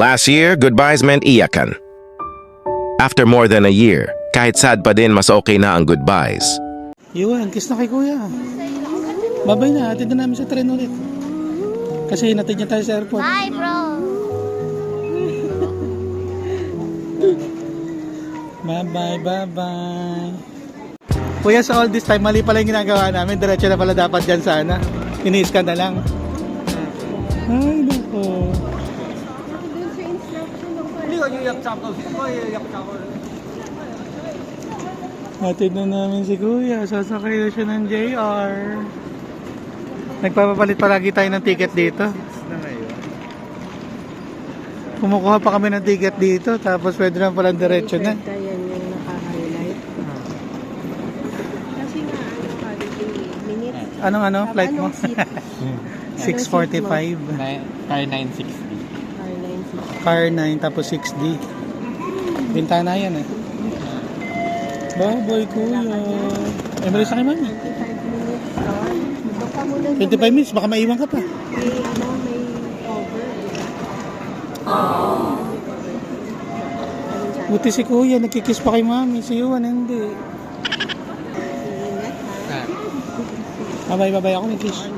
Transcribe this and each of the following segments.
Last year, goodbyes meant iyakan. After more than a year, kahit sad pa din, mas okay na ang goodbyes. Yun, kiss na kay kuya. Babay na, atid na namin sa tren ulit. Kasi natid niya tayo sa airport. Bye, bro. Bye-bye. Kuya, sa all this time, mali pala yung ginagawa namin. Diretso na pala dapat dyan sana. Ini-scan na lang. Ay, naku. Hatid na namin si kuya. Sasakay na siya ng JR. Nagpapapalit palagi tayo ng ticket dito. Kumukuha pa kami ng ticket dito. Tapos pwede na palang diretso na. Yan yung naka-highlight. Kasi nga, minutes. Anong flight mo? Anong 6:45. Car 960. Car 9 tapos 6D. Bintana yan eh. Bye-bye kuya. Malis na kay mami. 25 minutes. Doon ka muna 25 minutes, baka maiwan ka pa. may over. Buti si kuya, nagkikiss pa kay mami. Si Yuan, hindi. Ingat ha. Bye-bye ako, nagkiss.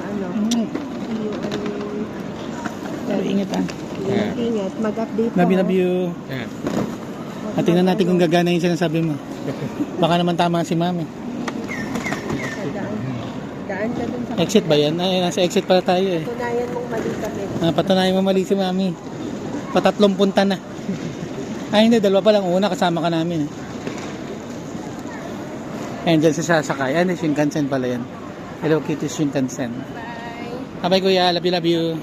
Ingat ah. Ingat. Mag-update Love you. At tingnan natin kung gagana yung sinasabi mo. Baka naman tama si mami. Daan ka dun sa Exit ba yan? Ay, nasa exit pala tayo eh. Tunayan mong mali kami. Patunayan mo mali si mami. Patatlong punta na. Ay hindi, dalawa pa lang. Una kasama ka namin. Ayan dyan sa sasakay. Ano, Shinkansen pala yan. Hello Kitty Shinkansen. Bye. Bye kuya, love you. Love you.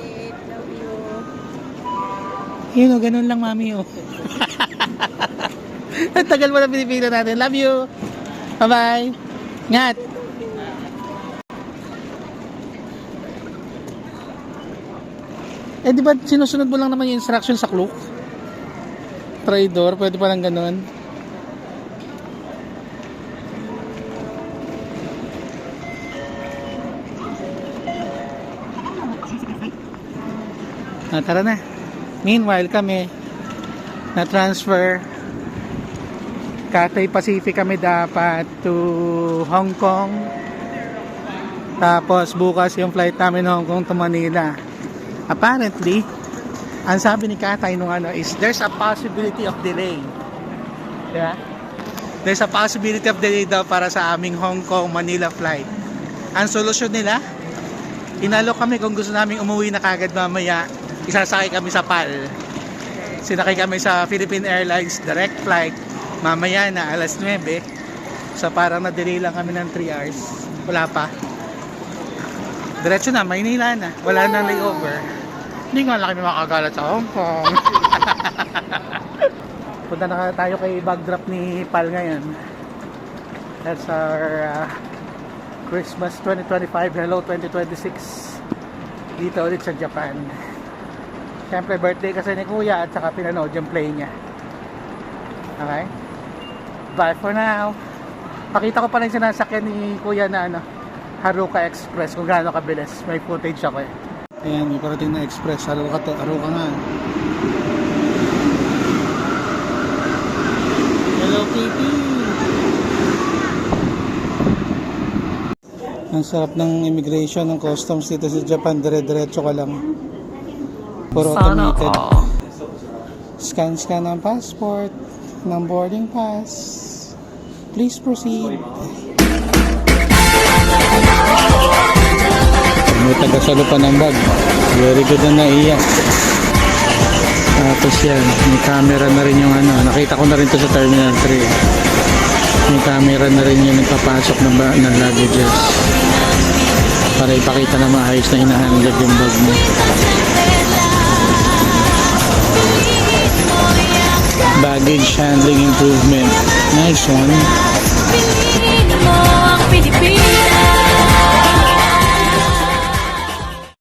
Yun o, ganun lang mami o. Ang tagal mo na pinipila natin. Love you. Bye bye. Ngat. Eh di ba sinusunod mo lang naman yung instruction sa Klook? Traidor, pwede pa lang ganun. Tara na. Meanwhile kami na-transfer Cathay Pacific kami dapat to Hong Kong. Tapos bukas yung flight namin Hong Kong to Manila. Apparently, ang sabi ni Cathay nung is there's a possibility of delay. Yeah? There's a possibility of delay daw para sa aming Hong Kong Manila flight. Ang solusyon nila, inalok kami kung gusto naming umuwi na kagad mamaya, isasakay kami sa PAL. Sinakay kami sa Philippine Airlines direct flight mamaya na alas 9. So parang na-delay lang kami ng 3 hours. Wala pa. Diretso na, Maynila na. Wala nang layover. Hindi nga lang kami makagalat sa Hong Kong. Punta na tayo kay bag drop ni Pal ngayon. That's our Christmas 2025, Hello 2026 dito ulit sa Japan. Siyempre birthday kasi ni Kuya at saka pinanood yung play niya. Okay? Bye for now. Pakita ko pa rin sinasakyan ni Kuya na Haruka Express kung gaano kabilis. May footage ako eh. Ayan, may parating na express. Haruka to. Haruka nga. Hello Kitty. Ang sarap ng immigration, ng customs dito sa Japan. Dire-diretso ka lang. Puro automated. Scan ang passport ng boarding pass. Please proceed. May tagasalo pa ng bag. Very good na naiyak. Tapos yan, may camera na rin yung nakita ko na rin to sa Terminal 3. May camera na rin yung nagpapasok ng luggages para ipakita na maayos na hinahandle yung bag mo. Baggage handling improvement. Nice one. Piliin mo ang Pilipinas.